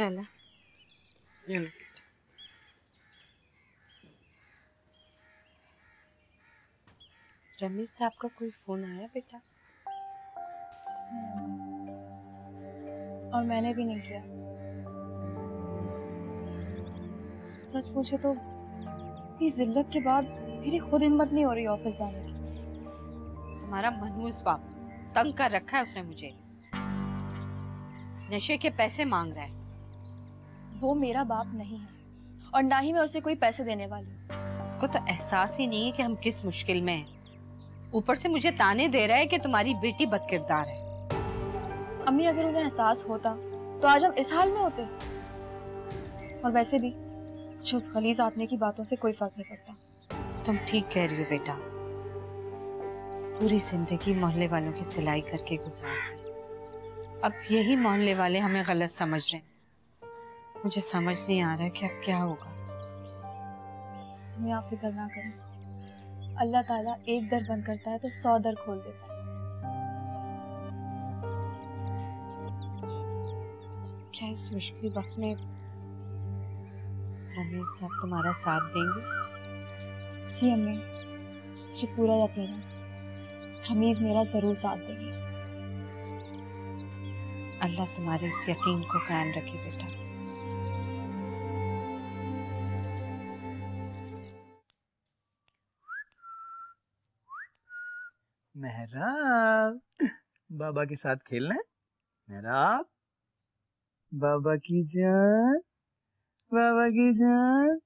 चलो रमेश साहब का कोई फोन आया बेटा? और मैंने भी नहीं किया। सच पूछे तो इस जिल्लत के बाद मेरी खुद हिम्मत नहीं हो रही ऑफिस जाने की। तुम्हारा मनहूस बाप तंग कर रखा है उसने मुझे, नशे के पैसे मांग रहा है। वो मेरा बाप नहीं है और ना ही मैं उसे कोई पैसे देने वाली हूँ। उसको तो एहसास ही नहीं है कि हम किस मुश्किल में हैं। ऊपर से मुझे ताने दे रहा है कि तुम्हारी बेटी बदकिरदार है। अम्मी, अगर उन्हें एहसास होता तो आज हम इस हाल में होते। और वैसे भी मुझे उस गलीज आदमी की बातों से कोई फर्क नहीं पड़ता। तुम ठीक कह रही हो बेटा, पूरी जिंदगी मोहल्ले वालों की सिलाई करके गुजार दी। अब यही मोहल्ले वाले हमें गलत समझ रहे हैं। मुझे समझ नहीं आ रहा कि अब क्या होगा। तुम्हें आप फिक्र ना करें, अल्लाह ताला एक दर बंद करता है तो 100 दर खोल देता है। क्या इस मुश्किल वक्त में रमेश साहब तुम्हारा साथ देंगे? जी अम्मी, मुझे पूरा यकीन है रमीज मेरा जरूर साथ देंगे। अल्लाह तुम्हारे इस यकीन को कायम रखे बेटा। मेहराब, बाबा के साथ खेलना है? मेहराब, बाबा की जान, बाबा की जान।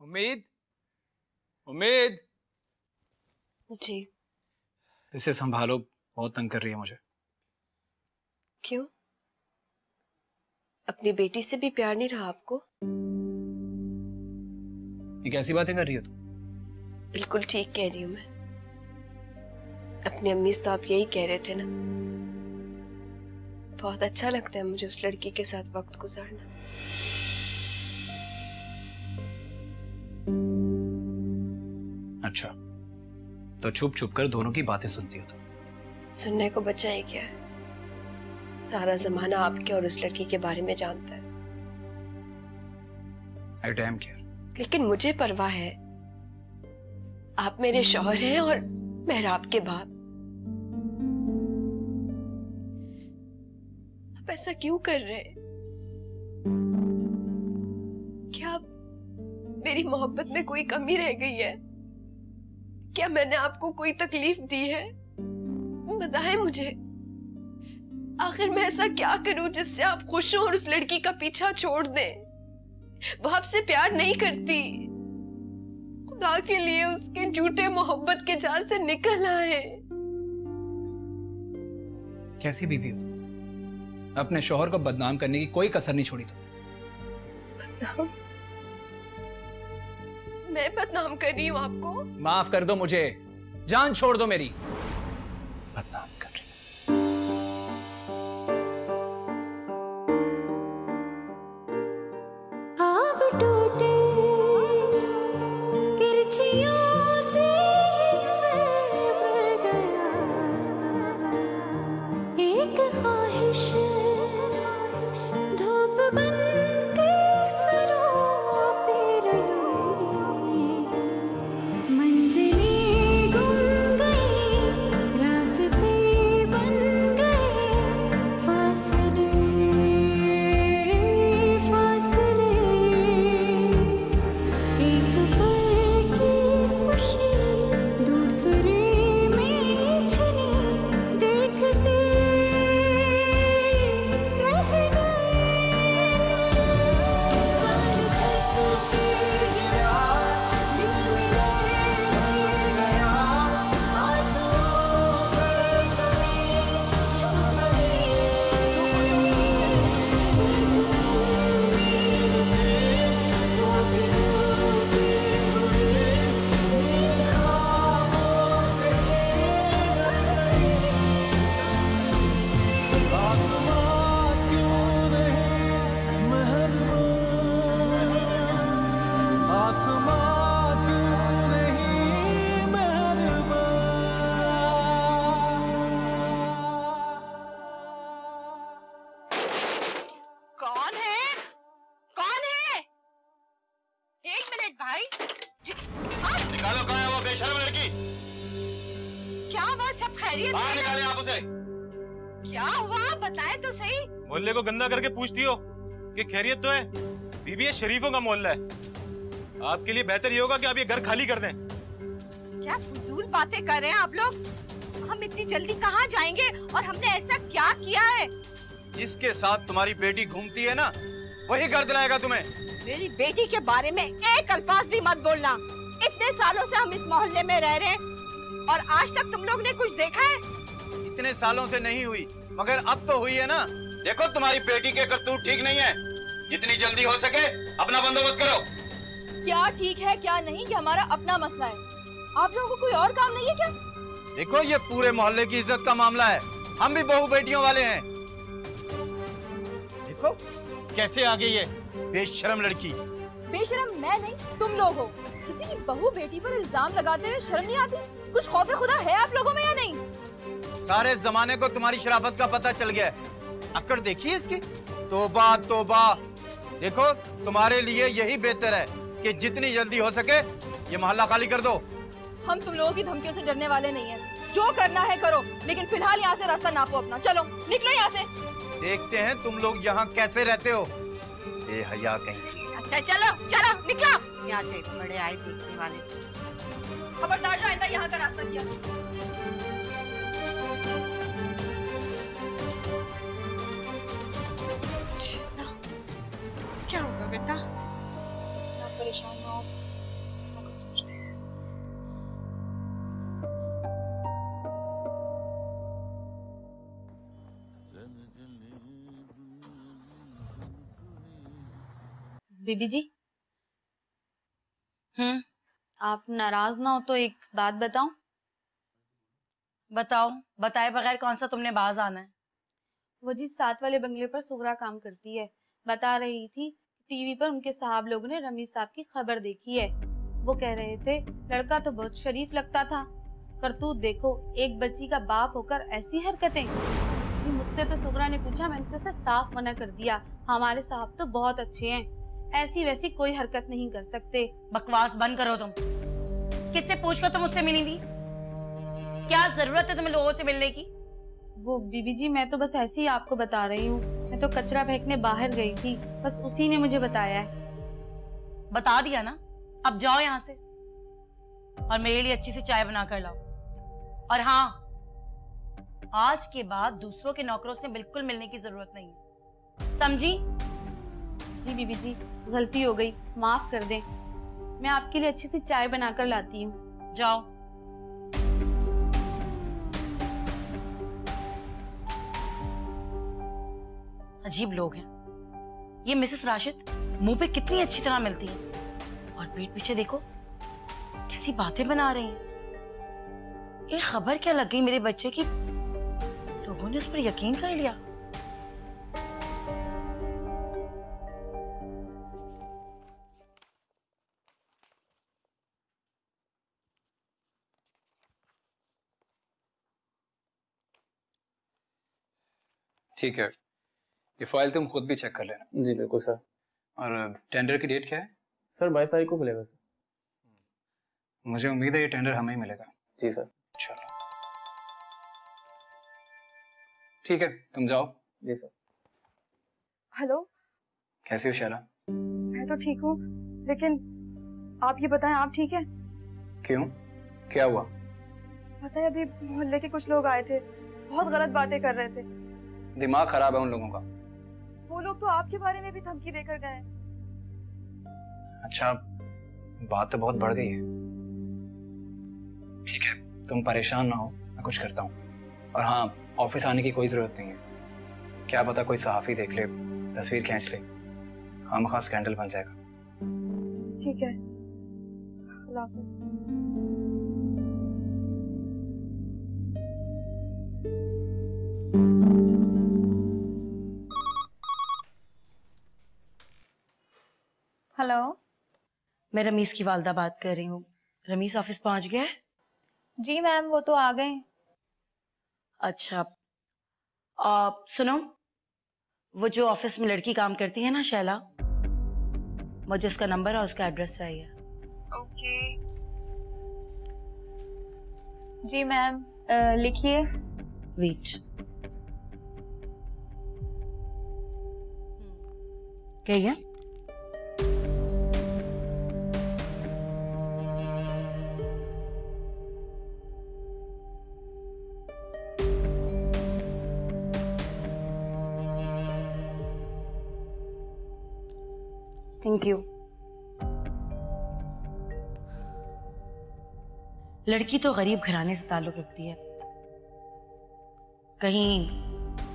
उम्मीद, उम्मीद। जी। इसे संभालो, बहुत तंग कर रही है मुझे। क्यों? अपनी बेटी से भी प्यार नहीं रहा आपको? ये कैसी बातें कर रही हो तुम? बिल्कुल ठीक कह रही हूँ मैं। अपनी अम्मी से तो आप यही कह रहे थे ना। बहुत अच्छा लगता है मुझे उस लड़की के साथ वक्त गुजारना। अच्छा, तो छुप छुप कर दोनों की बातें सुनती हो तुम? सुनने को बचा ही क्या है, सारा जमाना आपके और उस लड़की के बारे में जानता है। I damn care। लेकिन मुझे परवाह है, आप मेरे शौहर हैं और मेहराब के बाप। आप ऐसा क्यों कर रहे हैं? क्या मेरी मोहब्बत में कोई कमी रह गई है? क्या मैंने आपको कोई तकलीफ दी है? बताएं मुझे। आखिर मैं ऐसा क्या करूं जिससे आप खुश हो और उस लड़की का पीछा छोड़ दें? वो आपसे प्यार नहीं करती। खुदा के लिए उसके झूठे मोहब्बत के जाल से निकल आए। कैसी बीवी हो तुम? अपने शौहर को बदनाम करने की कोई कसर नहीं छोड़ी तुमने। बदनाम? मैं बदनाम कर रही हूं आपको? माफ कर दो मुझे, जान छोड़ दो मेरी। बदनाम कर रही। आप टूटे किरचियों से भर गया, एक ख्वाहिश धूप बन के सरों पे रही, मंजिलें गुम गई भाई निकालो, कहाँ है वो बेशर्म लड़की? क्या हुआ? सब खैरियत बाहर है ना? निकाले आप उसे। क्या हुआ बताए तो सही। मोहल्ले को गंदा करके पूछती हो कि खैरियत तो है? बीबी ये शरीफों का मोहल्ला है। आपके लिए बेहतर ये होगा कि आप ये घर खाली कर दें। क्या फजूल बातें कर रहे हैं आप लोग? हम इतनी जल्दी कहाँ जाएंगे और हमने ऐसा क्या किया है? जिसके साथ तुम्हारी बेटी घूमती है ना, वही घर दिलाएगा तुम्हें। मेरी बेटी के बारे में एक अल्फाज भी मत बोलना। इतने सालों से हम इस मोहल्ले में रह रहे हैं और आज तक तुम लोग ने कुछ देखा है? इतने सालों से नहीं हुई, मगर अब तो हुई है ना। देखो तुम्हारी बेटी के करतूत ठीक नहीं है। जितनी जल्दी हो सके अपना बंदोबस्त करो। क्या ठीक है क्या नहीं, ये हमारा अपना मसला है। आप लोगों को कोई और काम नहीं है क्या? देखो ये पूरे मोहल्ले की इज्जत का मामला है। हम भी बहू बेटियों वाले हैं। देखो कैसे आ गई है बेशर्म लड़की। बेशरम मैं नहीं, तुम लोग हो। किसी की बहू बेटी पर इल्जाम लगाते हुए शर्म नहीं आती? कुछ खौफे खुदा है आप लोगों में या नहीं? सारे जमाने को तुम्हारी शराफत का पता चल गया है। अकड़ देखिए इसकी। तौबा तौबा। देखो तुम्हारे लिए यही बेहतर है कि जितनी जल्दी हो सके ये मोहल्ला खाली कर दो। हम तुम लोगों की धमकियों से डरने वाले नहीं हैं। जो करना है करो, लेकिन फिलहाल यहाँ से रास्ता नापो अपना। चलो निकलो यहाँ से। देखते हैं तुम लोग यहाँ कैसे रहते हो। बेहया कहीं की। अच्छा चलो चलो निकलो यहाँ से। बड़े आए देखने वाले। खबरदार जो आइंदा यहाँ का रास्ता किया। क्या होगा बेटा? आप परेशान ना हो, मैं कुछ सोचती हूँ। बीबी जी, आप नाराज ना हो तो एक बात बताऊं? बताओ। बताए बगैर कौन सा तुमने बाज आना है? वो जी साथ वाले बंगले पर सुगरा काम करती है। बता रही थी टीवी पर उनके साहब लोगों ने रमीज साहब की खबर देखी है। वो कह रहे थे लड़का तो बहुत शरीफ लगता था, करतूत देखो, एक बच्ची का बाप होकर ऐसी हरकतें। मुझसे तो सुगरा ने पूछा, मैंने तो उसे साफ मना कर दिया। हमारे साहब तो बहुत अच्छे हैं, ऐसी वैसी कोई हरकत नहीं कर सकते। बकवास बंद करो तुम। किससे पूछकर तुम मुझसे मिली थी? क्या जरूरत है तुम्हें लोगों से मिलने की? वो बीबी जी मैं तो बस ऐसे ही आपको बता रही हूँ। मैं तो कचरा फेंकने बाहर गई थी, बस उसी ने मुझे बताया है। बता दिया ना, अब जाओ यहाँ से और मेरे लिए अच्छी सी चाय बना कर लाओ। और हाँ, आज के बाद दूसरों के नौकरों से बिल्कुल मिलने की जरूरत नहीं है, समझी? जी बीबी जी, गलती हो गई, माफ कर दें। मैं आपके लिए अच्छी सी चाय बनाकर लाती हूँ। जाओ। अजीब लोग हैं ये। मिसेस राशिद मुंह पे कितनी अच्छी तरह मिलती है और पीठ पीछे देखो कैसी बातें बना रही हैं। ये खबर क्या लग गई मेरे बच्चे की? लोगों ने उस पर यकीन कर लिया। ठीक है, ये फाइल तुम खुद भी चेक कर लेना। जी बिल्कुल सर। और टेंडर की डेट क्या है? सर 22 तारीख को खुलेगा सर। मुझे उम्मीद है ये टेंडर हमें ही मिलेगा। जी सर। चलो ठीक है, तुम जाओ। जी सर। हेलो, कैसी हो शैला? मैं तो ठीक हूँ, लेकिन आप ये बताएं आप ठीक है? क्यों, क्या हुआ? पता है अभी मोहल्ले के कुछ लोग आए थे, बहुत गलत बातें कर रहे थे। दिमाग खराब है उन लोगों का। वो लोग तो आपके बारे में भी धमकी देकर गए। अच्छा, बात तो बहुत बढ़ गई है। ठीक है, तुम परेशान ना हो, मैं कुछ करता हूँ। और हाँ, ऑफिस आने की कोई जरूरत नहीं है। क्या पता कोई सहाफी देख ले, तस्वीर खींच ले, खामखा स्कैंडल बन जाएगा। ठीक है, अल्लाह हाफ़िज़। हेलो, मैं रमीज की वालदा बात कर रही हूँ। रमीज ऑफिस पहुंच गया है? जी मैम, वो तो आ गए। अच्छा, सुनो, वो जो ऑफिस में लड़की काम करती है ना शैला, मुझे उसका नंबर और उसका एड्रेस चाहिए। ओके जी मैम, लिखिए। वेट, क्या? Thank you. लड़की तो गरीब घराने से ताल्लुक रखती है, कहीं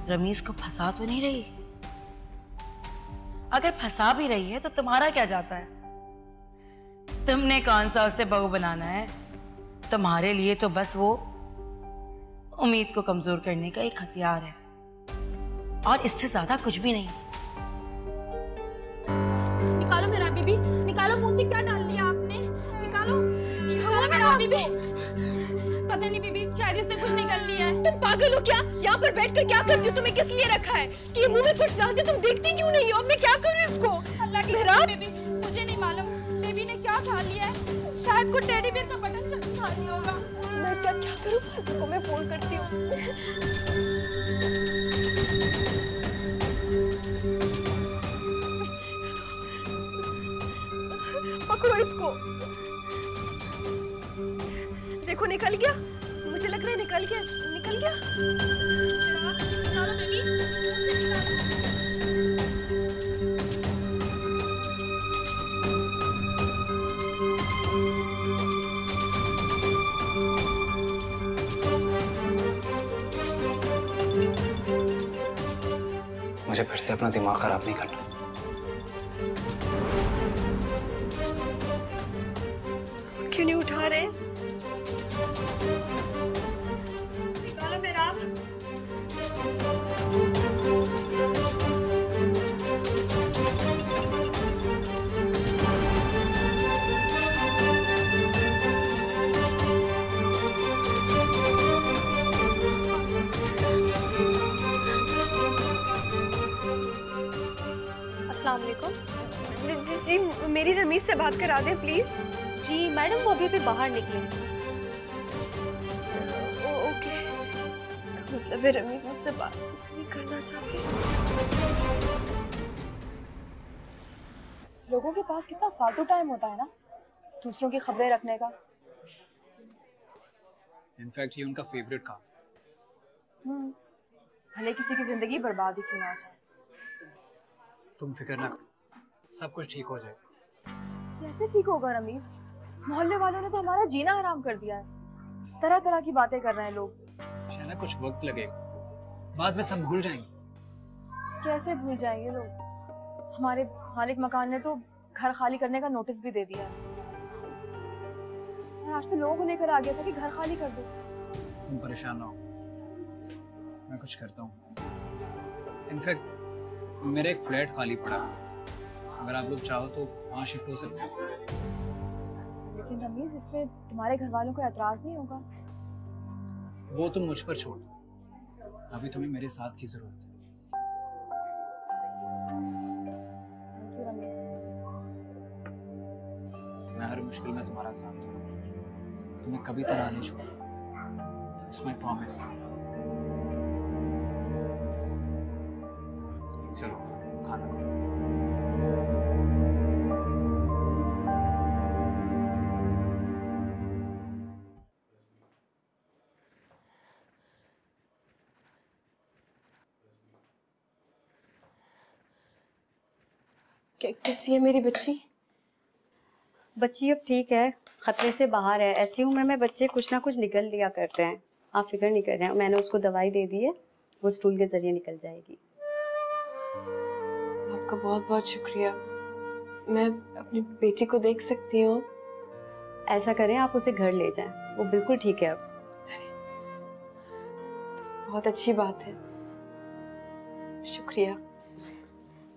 रमीज को फंसा तो नहीं रही? अगर फंसा भी रही है तो तुम्हारा क्या जाता है? तुमने कौन सा उसे बहू बनाना है? तुम्हारे लिए तो बस वो उम्मीद को कमजोर करने का एक हथियार है और इससे ज्यादा कुछ भी नहीं। निकालो मेरा बीबी, निकालो। मुंह से क्या डाल लिया आपने? निकालो। क्या हुआ मेरा बीबी? पता नहीं बीबी, शायद इसने कुछ निकाल लिया है। तुम पागल हो क्या? यहाँ पर बैठकर क्या करती हो? तुम्हें किस लिए रखा है कि ये मुंह में कुछ डाल दे? तुम देखती क्यों नहीं हो? मैं क्या करूँ इसको? अल्लाह की कसम बेबी, मुझे नहीं मालूम बेबी ने क्या खा लिया है। शायद कोई टेडी बियर का बटन खा लिया होगा। मैं क्या करूँ? उसको मैं फोन करती हूँ। पकड़ो इसको। देखो निकल गया, मुझे लग रहा है निकल गया। निकल गया। निकालो बेबी। मुझे फिर से अपना दिमाग खराब नहीं करना। क्यों नहीं उठा रहे? निकालो मेरा। अस्सलाम वालेकुम। जी मेरी रमीज से बात करा दें प्लीज। जी मैडम, वो अभी बाहर निकले। ओके, इसका मतलब है रमीज मुझसे बात नहीं करना चाहती। लोगों के पास कितना फालतू टाइम होता है ना दूसरों की खबरें रखने का। इनफैक्ट ये उनका फेवरेट काम। भले किसी की जिंदगी बर्बाद ही क्यों ना हो जाए। तुम फिक्र ना करो, सब कुछ ठीक हो जाएगा। कैसे ठीक होगा रमीज? मोहल्ले वालों ने तो हमारा जीना हराम कर दिया है। तरह तरह की बातें कर रहे हैं लोग। शहना, कुछ वक्त लगेगा, बाद में सब भूल जाएंगे। कैसे भूल जाएंगे लोग? हमारे मालिक मकान ने तो घर खाली करने का नोटिस भी दे दिया है। और आज तो लोगों को लेकर आ गया था कि घर खाली कर दो। तुम परेशान ना हो, मैं कुछ करता हूँ। इनफैक्ट मेरा एक फ्लैट खाली पड़ा, अगर आप लोग चाहो तो वहाँ शिफ्ट हो सकते हो। लेकिन रमीज, इसमें तुम्हारे घर वालों को एतराज नहीं होगा? वो तुम मुझ पर छोड़ दो, अभी तुम्हें मेरे साथ की जरूरत है। मैं हर मुश्किल में तुम्हारा साथ दूंगा, तुम्हें कभी तरह नहीं छोड़ूंगा। It's my promise. चलो खाना खाओ। कैसी है मेरी बच्ची? बच्ची अब ठीक है, खतरे से बाहर है। ऐसी उम्र में बच्चे कुछ ना कुछ निकल लिया करते हैं, आप फिक्र नहीं कर रहे हैं। मैंने उसको दवाई दे दी है, वो स्टूल के जरिए निकल जाएगी। आपका बहुत बहुत शुक्रिया। मैं अपनी बेटी को देख सकती हूँ? ऐसा करें, आप उसे घर ले जाएं, वो बिल्कुल ठीक है अब। तो बहुत अच्छी बात है, शुक्रिया।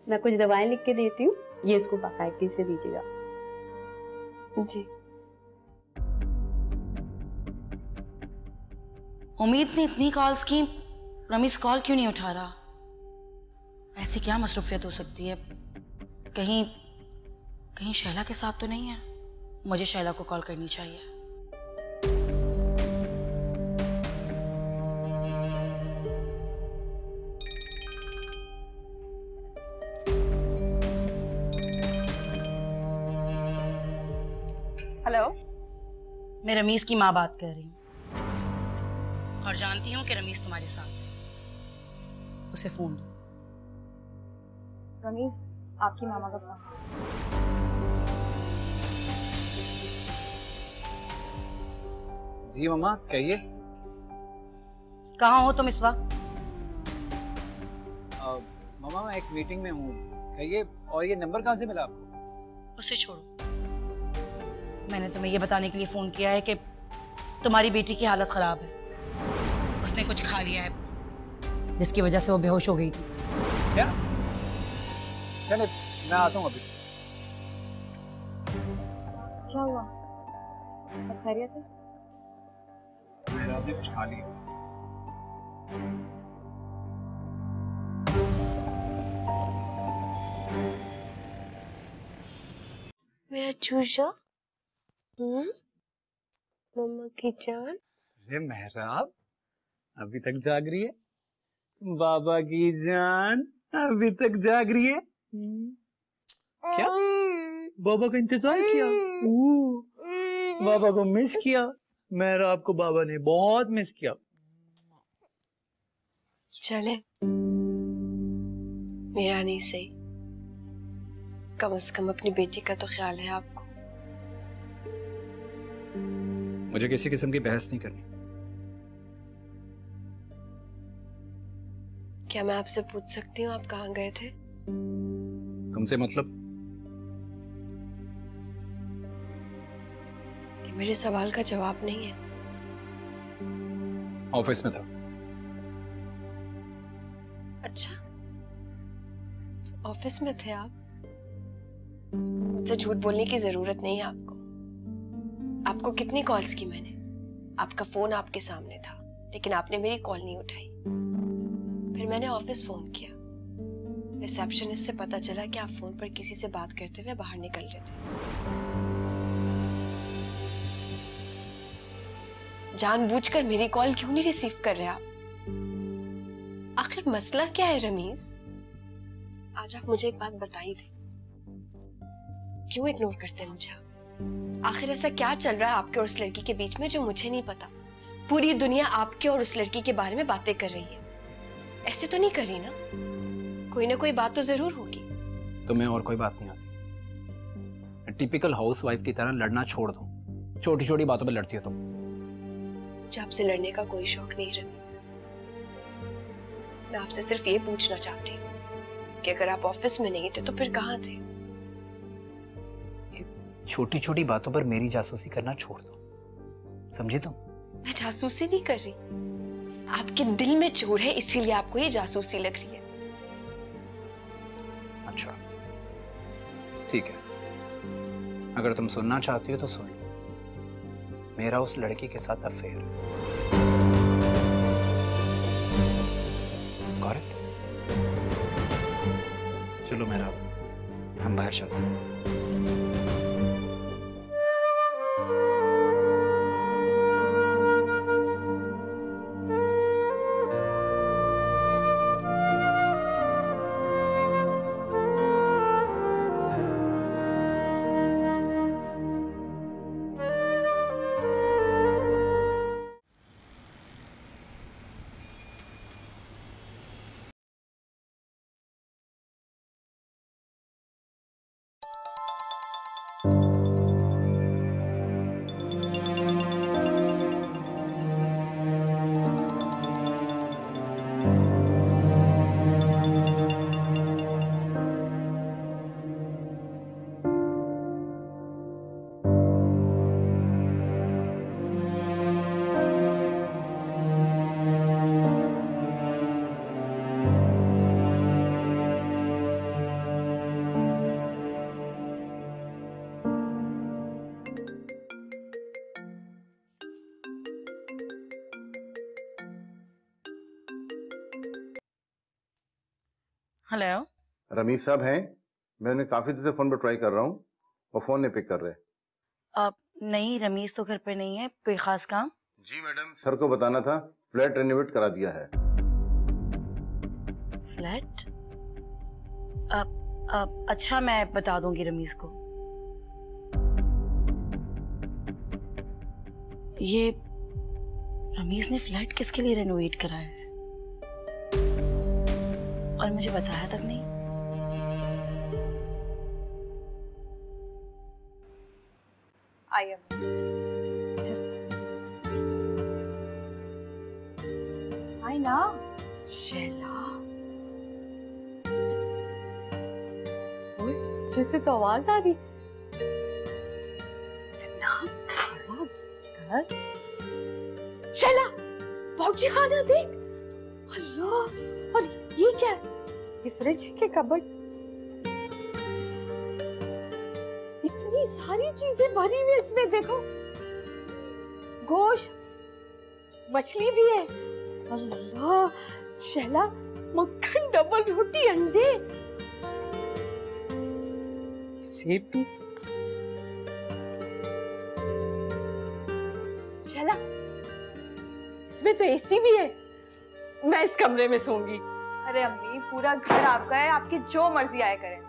मैं कुछ दवाएं लिख के देती हूँ, ये इसको बाकायदगी से दीजिएगा। जी। उम्मीद ने इतनी कॉल्स की, रमीज कॉल क्यों नहीं उठा रहा? ऐसी क्या मसरूफियत हो सकती है? कहीं कहीं शैला के साथ तो नहीं है? मुझे शैला को कॉल करनी चाहिए। हेलो, मैं रमीज की माँ बात कर रही हूँ और जानती हूँ कि रमीज तुम्हारे साथ है। उसे फोन दो। रमीज, आपकी मामा का फोन। जी मामा, कहिए। कहाँ हो तुम इस वक्त? मामा मैं एक मीटिंग में हूँ, कहिए। और ये नंबर कहाँ से मिला आपको? उसे छोड़ो। मैंने तुम्हें ये बताने के लिए फोन किया है कि तुम्हारी बेटी की हालत खराब है। उसने कुछ खा लिया है जिसकी वजह से वो बेहोश हो गई थी। क्या? चले, मैं आता हूँ अभी। क्या हुआ? सब खैरियत है? मेहराब ने कुछ खा लिया। मेरा चूजा, मम्मा की जान। अरे मेहराब, अभी तक जाग रही है? बाबा की जान अभी तक जाग रही है? क्या बाबा का इंतजार किया? बाबा को मिस किया? मेहराब को बाबा ने बहुत मिस किया। चले, मेरा नहीं सही, कम से कम अपनी बेटी का तो ख्याल है आपको। मुझे किसी किस्म की बहस नहीं करनी। क्या मैं आपसे पूछ सकती हूँ आप कहाँ गए थे? तुमसे मतलब? कि मेरे सवाल का जवाब नहीं है। ऑफिस में था। अच्छा, तो ऑफिस में थे आप? मुझसे झूठ बोलने की जरूरत नहीं है आपको। आपको कितनी कॉल्स की मैंने? आपका फोन आपके सामने था, लेकिन आपने मेरी कॉल नहीं उठाई। फिर मैंने ऑफिस फोन किया। रिसेप्शनिस्ट से पता चला कि आप फोन पर किसी से बात करते हुए बाहर निकल रहे थे। जानबूझकर मेरी कॉल क्यों नहीं रिसीव कर रहे आप? आखिर मसला क्या है रमीज? आज आप मुझे एक बात बताई थी, क्यों इग्नोर करते हैं मुझे? आखिर ऐसा क्या चल रहा है आपके और उस लड़की के बीच में जो मुझे नहीं पता? पूरी दुनिया आपके और उस लड़की के बारे में बातें कर रही है। ऐसे तो नहीं करी ना? कोई ना कोई बात तो जरूर होगी। तुम्हें और कोई बात नहीं आती। टिपिकल हाउसवाइफ की तरह लड़ना छोड़ दो। छोटी छोटी बातों पे लड़ती हो तुम। मुझे आपसे लड़ने का कोई शौक नहीं रमीज। मैं आपसे सिर्फ ये पूछना चाहती हूँ कि अगर आप ऑफिस में नहीं थे तो फिर कहाँ थे? छोटी छोटी बातों पर मेरी जासूसी करना छोड़ दो, समझे तुम? मैं जासूसी नहीं कर रही। आपके दिल में चोर है, इसीलिए आपको ये जासूसी लग रही है। अच्छा ठीक है, अगर तुम सुनना चाहती हो तो सुन लो। मेरा उस लड़की के साथ अफेयर है। Got it? चलो मेरा, हम बाहर चलते हैं। हेलो, रमीज साहब हैं? मैं उन्हें काफी देर से फोन पर ट्राई कर रहा हूँ, वो फोन नहीं पिक कर रहे। अब नहीं, रमीज तो घर पे नहीं है। कोई खास काम? जी मैडम, सर को बताना था, फ्लैट रेनोवेट करा दिया है। फ्लैट? अब अच्छा, मैं बता दूंगी रमीज को। ये रमीज ने फ्लैट किसके लिए रेनोवेट कराया है और मुझे बताया तक नहीं। आइए आई ना। शैला, जैसे तो आवाज आ रही। इतना बड़ा घर। शैला, बावर्ची खाना देख। अल्लाह, और ये क्या है? ये फ्रिज है कि कबर्ड? इतनी सारी चीजें भरी हुई इसमें, देखो। गोश्त, मछली भी है। अल्लाह, शैला, मक्खन, डबल रोटी, अंडे, सेब भी। शैला, इसमें तो एसी भी है। मैं इस कमरे में सोऊंगी। अरे अम्मी, पूरा घर आपका है, आपकी जो मर्जी आए करें।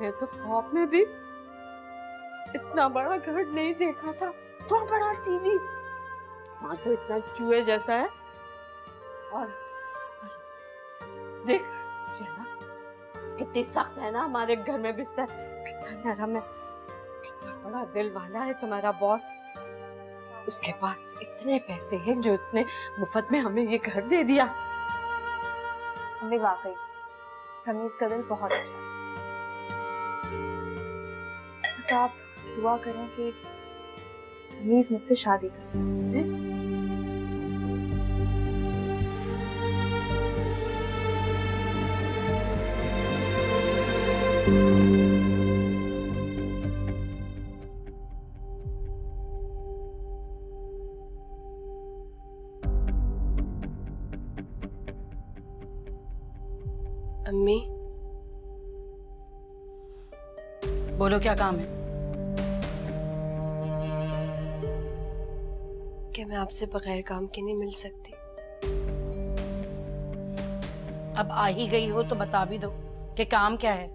मैं तो ख्वाब में भी इतना बड़ा घर नहीं देखा था। तो बड़ा टीवी, वहां तो इतना चूहे जैसा है। और देख शैला, कितनी सख्त है ना हमारे घर में बिस्तर, कितना नरम है। कितना बड़ा दिल वाला है तुम्हारा बॉस। उसके पास इतने पैसे हैं जो उसने मुफ्त में हमें ये घर दे दिया। अम्मी वाकई रमीज का दिल बहुत अच्छा है। बस आप दुआ करें कि रमीज मुझसे शादी करे। अम्मी, बोलो, क्या काम है? क्या मैं आपसे बगैर काम के नहीं मिल सकती? अब आ ही गई हो तो बता भी दो कि काम क्या है।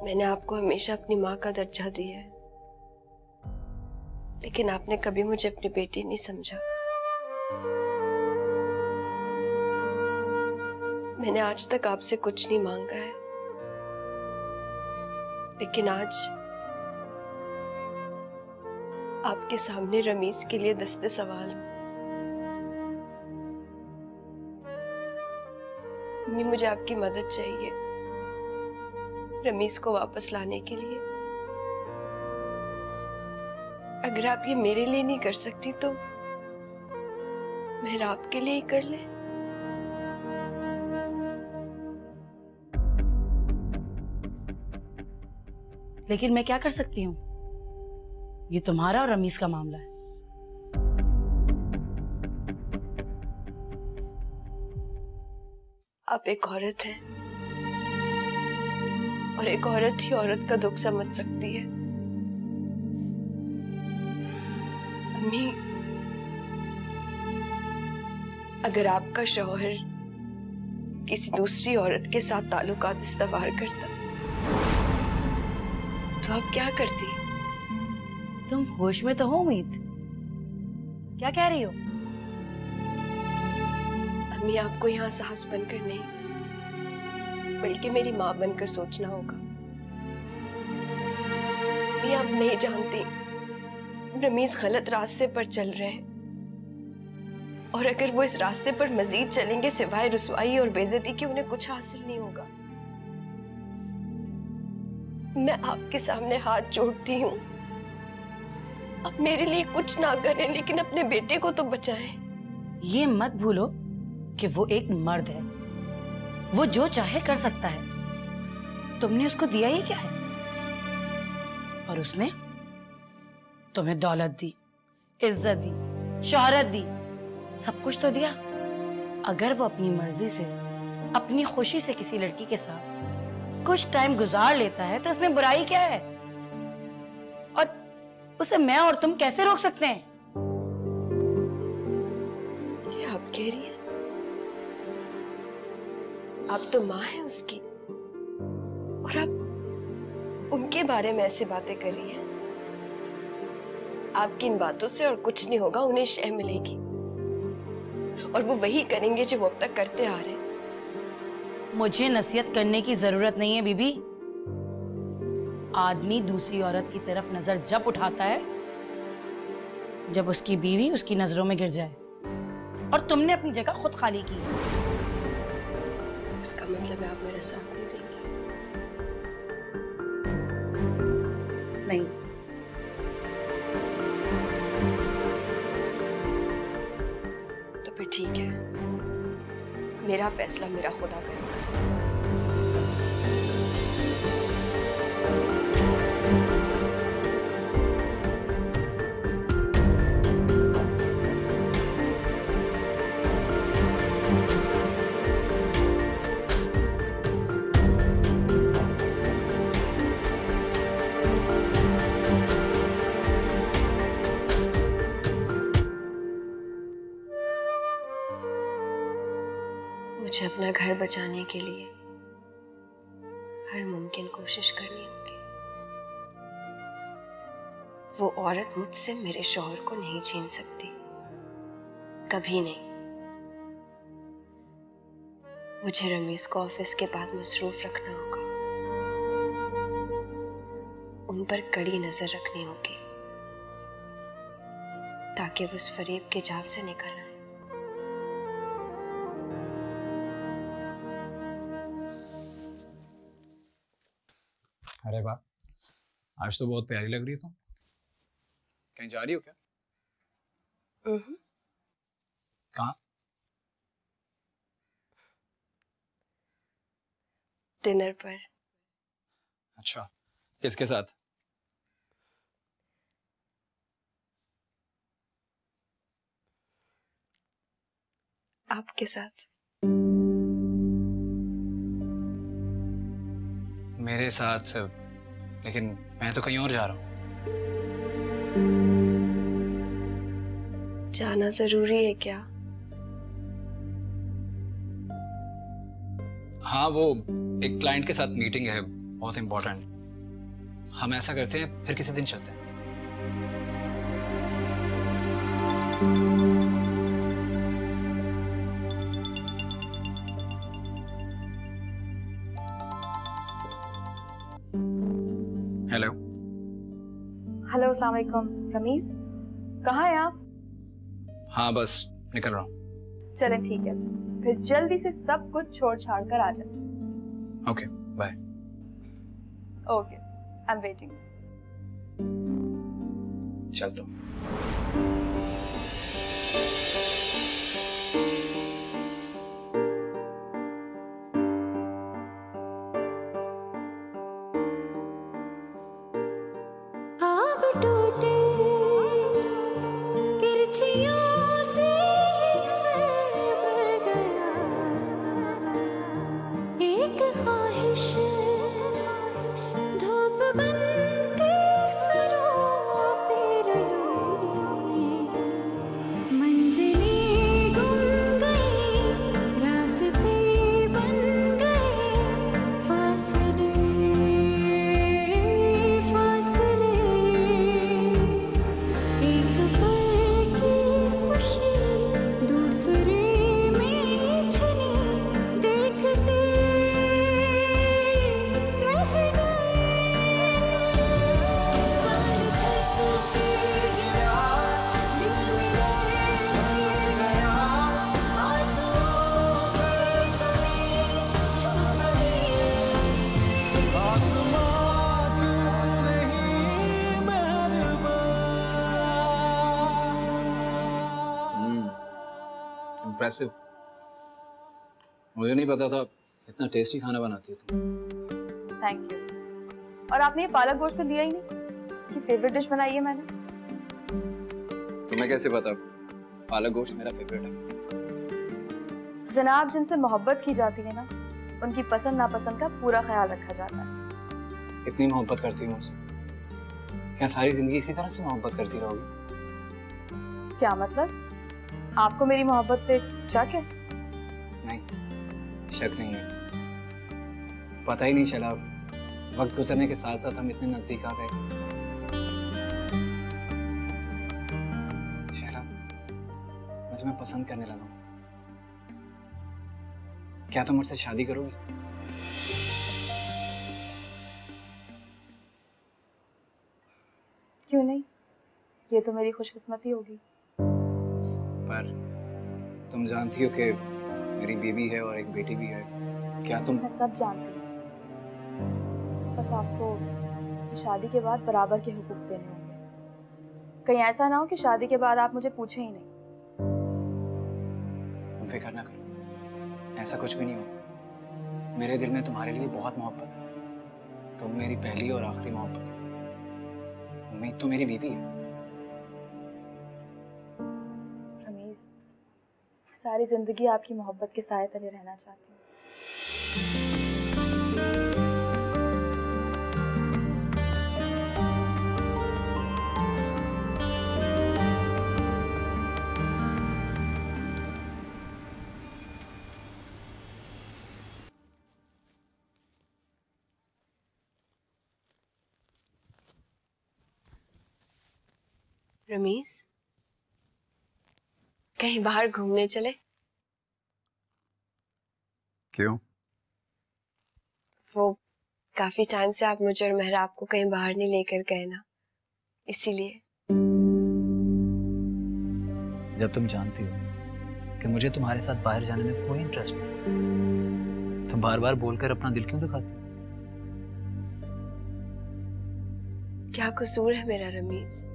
मैंने आपको हमेशा अपनी माँ का दर्जा दिया है, लेकिन आपने कभी मुझे अपनी बेटी नहीं समझा। मैंने आज तक आपसे कुछ नहीं मांगा है, लेकिन आज आपके सामने रमीज के लिए दस्ते सवाल हूं। मम्मी, मुझे आपकी मदद चाहिए रमीज को वापस लाने के लिए। अगर आप ये मेरे लिए नहीं कर सकती तो मेरा आपके लिए ही कर ले। लेकिन मैं क्या कर सकती हूँ? ये तुम्हारा और रमीज का मामला है। आप एक औरत हैं और एक औरत ही औरत का दुख समझ सकती है। अम्मी, अगर आपका शौहर किसी दूसरी औरत के साथ ताल्लुकात इस्तेवार करता तो आप क्या करती? तुम होश में तो हो उम्मीद? क्या कह रही हो? अम्मी, आपको यहाँ साहस बनकर नहीं बल्कि मेरी माँ बनकर सोचना होगा। अम्मी, आप नहीं जानती रमीज गलत रास्ते पर चल रहे हैं, और अगर वो इस रास्ते पर मजीद चलेंगे सिवाय रुसवाई और बेइज्जती के उन्हें कुछ हासिल नहीं होगा। मैं आपके सामने हाथ जोड़ती हूँ, आप मेरे लिए कुछ ना करें लेकिन अपने बेटे को तो बचाएं। ये मत भूलो कि वो एक मर्द है, वो जो चाहे कर सकता है। तुमने उसको दिया ही क्या है? और उसने तुम्हें दौलत दी, इज्जत दी, शोहरत दी, सब कुछ तो दिया। अगर वो अपनी मर्जी से अपनी खुशी से किसी लड़की के साथ कुछ टाइम गुजार लेता है तो इसमें बुराई क्या है? और उसे मैं और तुम कैसे रोक सकते हैं? क्या आप कह रही हैं? आप तो माँ है उसकी, और आप उनके बारे में ऐसी बातें कर रही हैं। आपकी इन बातों से और कुछ नहीं होगा, उन्हें शय मिलेगी और वो वही करेंगे जो वो अब तक करते आ रहे हैं। मुझे नसीहत करने की जरूरत नहीं है बीबी। आदमी दूसरी औरत की तरफ नजर जब उठाता है जब उसकी बीवी उसकी नजरों में गिर जाए, और तुमने अपनी जगह खुद खाली की। इसका मतलब है आप मेरा साथ नहीं देंगे? नहीं। तो फिर ठीक है, मेरा फैसला मेरा खुदा करेगा। मुझे अपना घर बचाने के लिए हर मुमकिन कोशिश करनी होगी। वो औरत मुझसे मेरे शौहर को नहीं छीन सकती, कभी नहीं। मुझे रमीज को ऑफिस के बाद मसरूफ रखना होगा, उन पर कड़ी नजर रखनी होगी ताकि वो उस फरेब के जाल से निकल आए। अरे वाह, आज तो बहुत प्यारी लग रही है तुम। कहीं जा रही हो क्या? कहाँ? डिनर पर। अच्छा, किसके साथ? आपके साथ। मेरे साथ? लेकिन मैं तो कहीं और जा रहा हूँ। जाना जरूरी है क्या? हाँ, वो एक क्लाइंट के साथ मीटिंग है, बहुत इंपॉर्टेंट। हम ऐसा करते हैं, फिर किसी दिन चलते हैं। हेलो। हेलो, अस्सलाम वालेकुम। रमीज, कहाँ हैं आप? हाँ, बस निकल रहा हूँ। चलें, ठीक है, फिर जल्दी से सब कुछ छोड़ छाड़ कर आ जाए। Okay, bye. Okay, I am waiting. चलता हूँ। इम्प्रेसिव। मुझे नहीं पता था इतना टेस्टी खाना बनाती हो तुम। Thank you. और आपने ये पालक गोश्त तो दिया ही नहीं कि फेवरेट डिश बनाई है मैंने। तुम्हें कैसे पता? पालक गोश्त मेरा फेवरेट है। जनाब जिनसे मोहब्बत की जाती है ना, उनकी पसंद नापसंद का पूरा ख्याल रखा जाता है। इतनी मोहब्बत करती हूँ मुझसे, क्या सारी जिंदगी इसी तरह से मोहब्बत करती रहोगी? क्या मतलब? आपको मेरी मोहब्बत पे शक है? नहीं, शक नहीं है। पता ही नहीं चला, वक्त गुजरने के साथ साथ हम इतने नजदीक आ गए। शहरा, मैं तुम्हें पसंद करने लगा हूँ। क्या तुम मुझसे शादी करोगी? क्यों नहीं? ये तो मेरी खुशकिस्मती होगी। पर तुम जानती हो कि मेरी बीवी है और एक बेटी भी है। क्या तुम? मैं सब जानती हूँ, बस आपको मुझे शादी के बाद बराबर के हुकूक देने होंगे। कहीं ऐसा ना हो कि शादी के बाद आप मुझे पूछे ही नहीं। तुम फिक्र ना करो, ऐसा कुछ भी नहीं होगा। मेरे दिल में तुम्हारे लिए बहुत मोहब्बत है। तुम मेरी पहली और आखिरी मोहब्बत हो। उम्मीद तो मेरी बीवी है। रमीज, सारी जिंदगी आपकी मोहब्बत के साए तले रहना चाहती हूँ। रमीज, कहीं बाहर घूमने चले? क्यों? वो काफी टाइम से आप मुझे और मेहराब को कहीं बाहर नहीं लेकर गए ना, इसीलिए। जब तुम जानती हो कि मुझे तुम्हारे साथ बाहर जाने में कोई इंटरेस्ट नहीं, तुम बार बार बोलकर अपना दिल क्यों दिखाती हो? क्या कसूर है मेरा रमीज?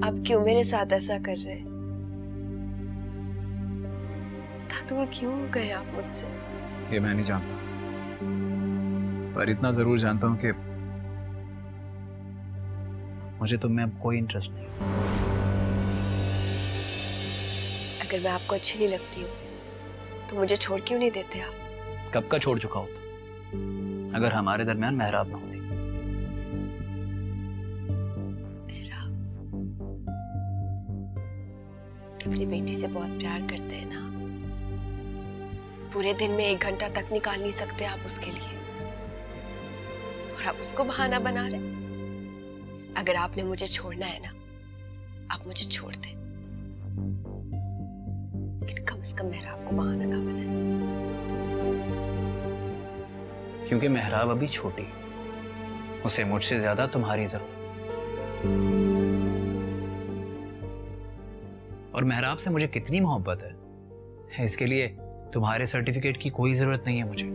आप क्यों मेरे साथ ऐसा कर रहे हैं? इतना दूर क्यों गए आप मुझसे? ये मैं नहीं जानता, पर इतना जरूर जानता हूं कि मुझे तुम में अब कोई इंटरेस्ट नहीं। अगर मैं आपको अच्छी नहीं लगती हूँ तो मुझे छोड़ क्यों नहीं देते आप? कब का छोड़ चुका होता अगर हमारे दरमियान मेहराब ना होती। अपनी बेटी से बहुत प्यार करते हैं ना, पूरे दिन में 1 घंटा तक निकाल नहीं सकते आप उसके लिए, और आप उसको बहाना बना रहे। अगर आपने मुझे छोड़ना है ना, आप मुझे छोड़ दें, लेकिन कम से कम मेहराब को बहाना ना बनाए। क्योंकि मेहराब अभी छोटी, उसे मुझसे ज्यादा तुम्हारी जरूरत है। और मेहराब से मुझे कितनी मोहब्बत है, इसके लिए तुम्हारे सर्टिफिकेट की कोई जरूरत नहीं है मुझे।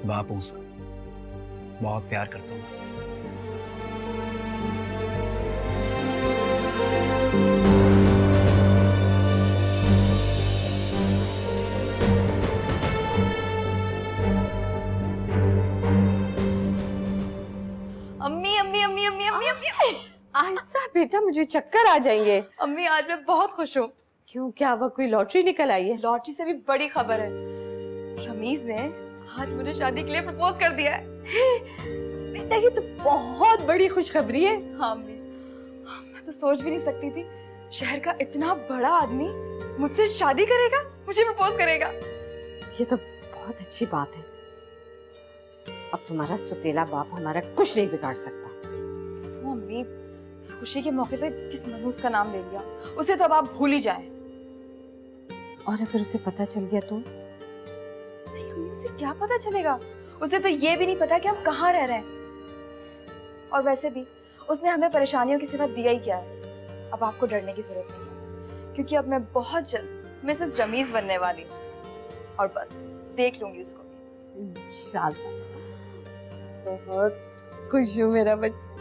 बाप हूं उसका, बहुत प्यार करता हूं उससे। अम्मी अम्मी अम्मी अम्मी अम्मी अम्मी, आहिस्ता बेटा, मुझे चक्कर आ जाएंगे। अम्मी आज मैं बहुत खुश हूँ। क्यों, क्या वो कोई लॉटरी निकल आई है? लॉटरी से भी बड़ी खबर है, रमीज ने आज मुझे शादी के लिए प्रपोज कर दिया है। बेटा ये तो बहुत बड़ी खुशखबरी है। हाँ अम्मी, मैं तो सोच भी नहीं सकती थी शहर का इतना बड़ा आदमी मुझसे शादी करेगा, मुझे प्रपोज करेगा। ये तो बहुत अच्छी बात है। अब तुम्हारा सुतेला बाप हमारा कुछ नहीं बिगाड़ सकता। वो अम्मी, इस खुशी के मौके पे किस मनहूस का नाम ले लिया, उसे तब आप भूल ही जाएं। और अगर उसे पता चल गया तो? नहीं अम्मी, उसे क्या पता चलेगा? उसे तो ये भी नहीं पता कि हम कहाँ रह रहे हैं। और वैसे भी उसने हमें परेशानियों की सिवा दिया ही क्या है। अब आपको डरने की जरूरत नहीं है, क्योंकि अब मैं बहुत जल्द मिसेस रमीज बनने वाली हूँ, और बस देख लूंगी उसको भी। इंशाल्लाह। बहुत खुश हूँ मेरा बच्चा।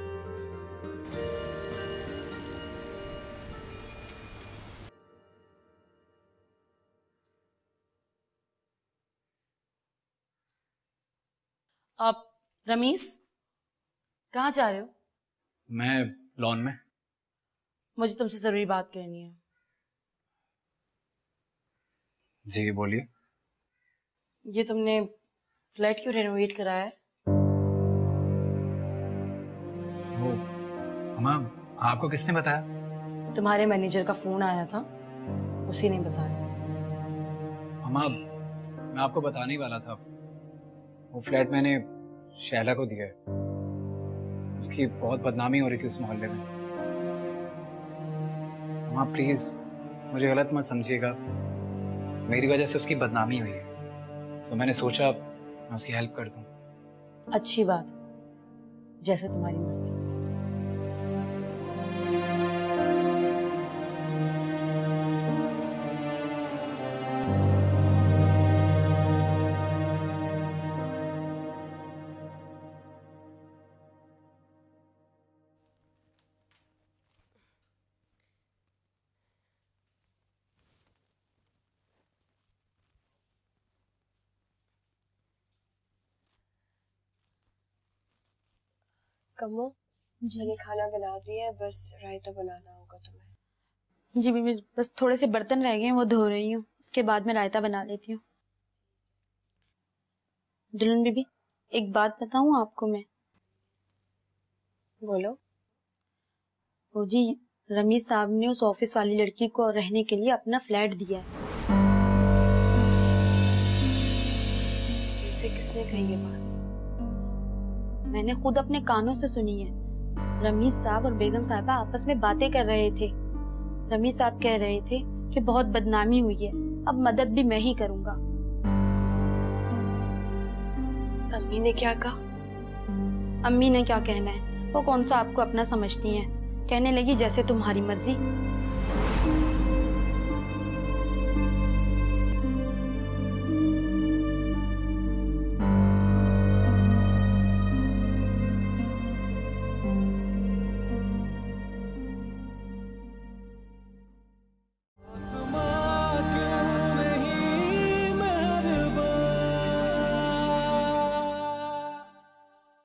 आप रमीज कहाँ जा रहे हो? मैं लॉन में। मुझे तुमसे जरूरी बात करनी है। जी बोलिए। ये तुमने फ्लैट क्यों रेनोवेट कराया है? वो अम्मा, आपको किसने बताया? तुम्हारे मैनेजर का फोन आया था, उसी ने बताया। अम्मा, मैं आपको बताने ही वाला था। वो फ्लैट मैंने शैला को दिया है। उसकी बहुत बदनामी हो रही थी उस मोहल्ले में। अम्मा प्लीज मुझे गलत मत समझिएगा, मेरी वजह से उसकी बदनामी हुई है, तो मैंने सोचा मैं उसकी हेल्प कर दूं। अच्छी बात है, जैसे तुम्हारी मर्जी। कमो, मैंने खाना बना दिया है, बस रायता बनाना होगा तुम्हें। जी बीबी, बस थोड़े से बर्तन रह गए हैं, वो धो रही हूँ, उसके बाद मैं रायता बना लेती हूँ। दुल्हन बीबी, एक बात बताऊँ आपको मैं? बोलो। वो जी, रमीज साहब ने उस ऑफिस वाली लड़की को रहने के लिए अपना फ्लैट दिया है। तुमसे किसने कही ये बात? मैंने खुद अपने कानों से सुनी है। रमीज साहब और बेगम साहिबा आपस में बातें कर रहे थे। रमीज साहब कह रहे थे कि बहुत बदनामी हुई है, अब मदद भी मैं ही करूंगा। अम्मी ने क्या कहा? अम्मी ने क्या कहना है, वो कौन सा आपको अपना समझती हैं। कहने लगी जैसे तुम्हारी मर्जी।